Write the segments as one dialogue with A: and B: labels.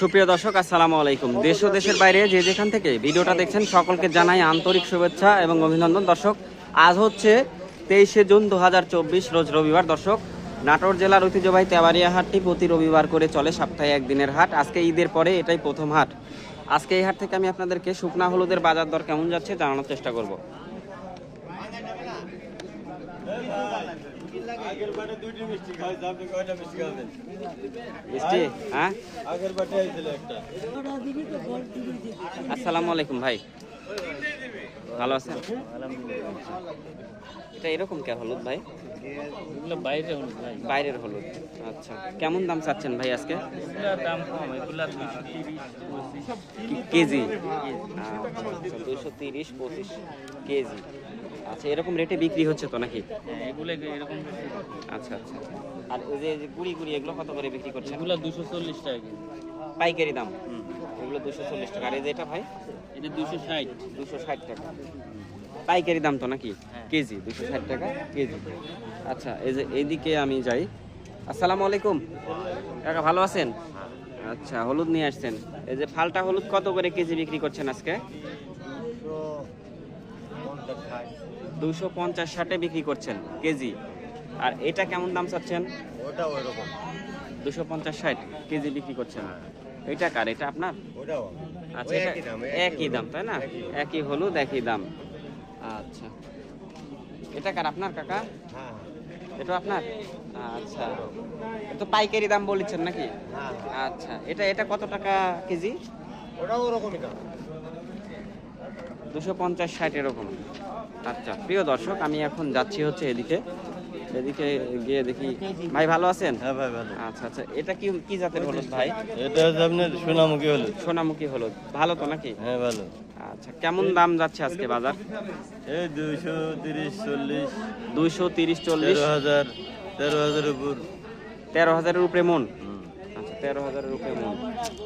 A: সুপ্রিয় দর্শক, আসসালামু আলাইকুম। দেশ ও দেশের বাইরে যে যেখান থেকে ভিডিওটা দেখছেন সকলকে জানাই আন্তরিক শুভেচ্ছা এবং অভিনন্দন। দর্শক, আজ হচ্ছে 23শে জুন 2024, রোজ রবিবার। দর্শক, নাটোর জেলার ঐতিহ্যবাহী তেবাড়িয়া হাটটি প্রতি রবিবার করে চলে, সপ্তাহে একদিনের হাট। আজকে ঈদের পরে এটাই প্রথম হাট। আজকে এই হাট থেকে আমি আপনাদেরকে শুকনা হলুদের বাজার দর কেমন যাচ্ছে জানানোর চেষ্টা করব। হ্যাঁ, আসসালামু আলাইকুম ভাই, ভালো আছেন? এটা এরকম কে হলুদ ভাই?
B: বাইরের হলুদ ভাই।
A: বাইরের হলুদ, আচ্ছা। কেমন দাম চাচ্ছেন ভাই আজকে?
B: দাম কম, এগুলা
A: কেজি 230-25 কেজি। আচ্ছা, এরকম রেটে বিক্রি হচ্ছে তো নাকি?
B: এগুলো এরকম।
A: আচ্ছা আচ্ছা। আর ওই যে গুড়ি গুড়ি এগুলো কত করে বিক্রি করছেন?
B: এগুলো 240 টাকা কেজি
A: পাইকারি দাম। এগুলো 240 টাকা। আর এই যে এটা ভাই,
B: এটা 260
A: 260 টাকা পাইকারি দাম তো নাকি?
B: হ্যাঁ।
A: কেজি 260 টাকা কেজি। আচ্ছা, এই যে এইদিকে আমি যাই। আসসালামু আলাইকুম কাকা, ভালো আছেন? আচ্ছা, হলুদ নিয়ে আসছেন। এই যে ফালটা হলুদ কত করে কেজি বিক্রি করছেন আজকে? 250-60 বিক্রি করছেন কেজি। আর এটা কেমন দাম চাচ্ছেন?
C: ওটা ওই রকম
A: 250-60 কেজি বিক্রি করছেন। এটা কার? এটা আপনার?
C: ওটাও
A: আচ্ছা, এটা একই দাম তাই না? একই হলুদ একই দাম। আচ্ছা, এটা কার? আপনার কাকা?
C: হ্যাঁ
A: এটা আপনার? আচ্ছা, এটা পাইকারি দাম বলেছেন নাকি?
C: হ্যাঁ
A: আচ্ছা, এটা এটা কত টাকা কেজি?
C: ওটাও ওরকমই দাম
A: 250-60 এরকম। আচ্ছা, প্রিয় দর্শক, আমি এখন যাচ্ছি হচ্ছে এদিকে গিয়ে দেখি। ভাই ভালো আছেন?
C: হ্যাঁ ভাই ভালো।
A: আচ্ছা আচ্ছা, এটা কি কি জাতের হলুদ ভাই?
C: এটা হচ্ছে আপনার সোনামুখী হলুদ।
A: সোনামুখী হলুদ, ভালো তো নাকি?
C: হ্যাঁ ভালো।
A: আচ্ছা, কেমন দাম যাচ্ছে আজকে বাজার?
C: এই 230-40
A: 230-40
C: 13,000 উপর।
A: 13,000-এর উপরে মন। আচ্ছা, 13,000-এর উপরে মন,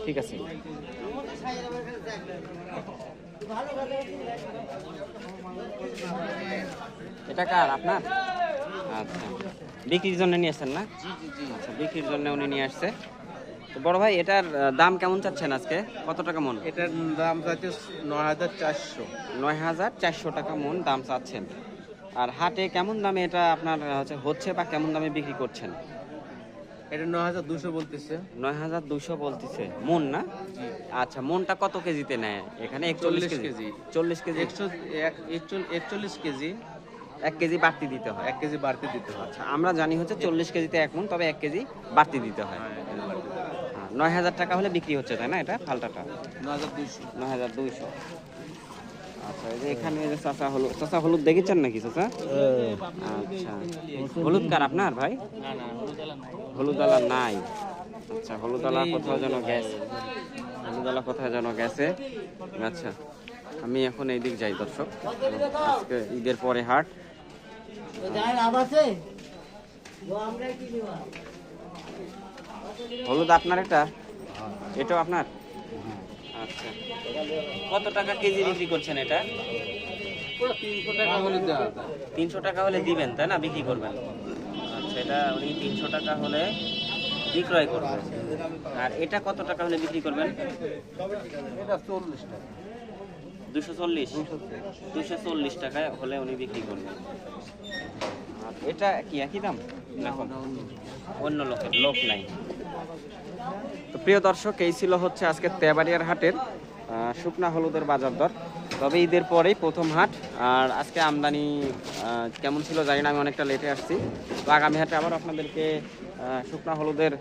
A: ঠিক আছে। এটা কার? আপনার? আচ্ছা, বিক্রির জন্য নিয়ে আসছেন না? আচ্ছা, বিক্রির জন্য উনি নিয়ে আসছে। তো বড় ভাই, এটার দাম কেমন চাচ্ছেন আজকে? কত টাকা মন?
C: এটার দাম চাচ্ছে 9,400।
A: 9,400 টাকা মন দাম চাচ্ছেন। আর হাটে কেমন দামে এটা আপনার হচ্ছে বা কেমন দামে বিক্রি করছেন?
C: এটা 9,200 বলতেছে।
A: 9,200 বলতেছে মন না? আচ্ছা, মনটা কত কেজিতে নেয় এখানে? 41 কেজি। 40 কেজি।
C: 41 কেজি
A: 1 কেজি বাড়তি দিতে হয়।
C: 1 কেজি বাড়তি দিতে হয়।
A: আচ্ছা, আমরা জানি হচ্ছে 40 কেজিতে 1 মন, তবে 1 কেজি বাড়তি দিতে হয়। 9,000 টাকা হলে বিক্রি হচ্ছে তাই না? এটা ফালটাটা
C: 9,200।
A: 9,200। আচ্ছা, এই যে এখানে এই যে চাচা হলুদ দেখেছেন নাকি চাচা? আচ্ছা, হলুদ কার? আপনার ভাই?
B: না না,
A: হলুদওয়ালা নাই। আচ্ছা, হলুদওয়ালা কোথাও যেন গেছে। হলুদওয়ালা কোথায় যেন গেছে। আচ্ছা, আমি এখন এই দিক যাই দর্শক। আজকে ঈদের পরে হাট। হলুদ আপনার? এটাও আপনার? আচ্ছা, কত টাকা কেজি বিক্রি করছেন এটা?
B: 300 টাকা হলে দেওয়া যায়।
A: 300 টাকা হলে দিবেন তাই না? বিক্রি করবেন? আচ্ছা, এটা উনি 300 টাকা হলে বিক্রয় করবেন। আর এটা কত টাকা হলে বিক্রি করবেন?
C: এটা 40 টাকা।
A: 240 টাকা হলে উনি বিক্রি করবেন। আর এটা কি একই দাম? এখন অন্য লোক নাই। তো প্রিয় দর্শক, এই ছিল হচ্ছে আজকে তেবাড়িয়ার হাটের শুকনা হলুদের বাজার দর। তবে ঈদের পরেই প্রথম হাট। আর আজকে আমদানি কেমন ছিল জানি না, আমি অনেকটা লেটে আসছি। তো আগামী হাটে আবার আপনাদেরকে শুকনা হলুদের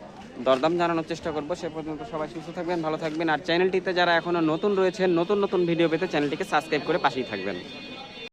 A: দরদাম জানানোর চেষ্টা করব। সে পর্যন্ত সবাই সুস্থ থাকবেন, ভালো থাকবেন। আর চ্যানেলটিতে যারা এখনো নতুন রয়েছেন, নতুন নতুন ভিডিও পেতে চ্যানেলটিকে সাবস্ক্রাইব করে পাশেই থাকবেন।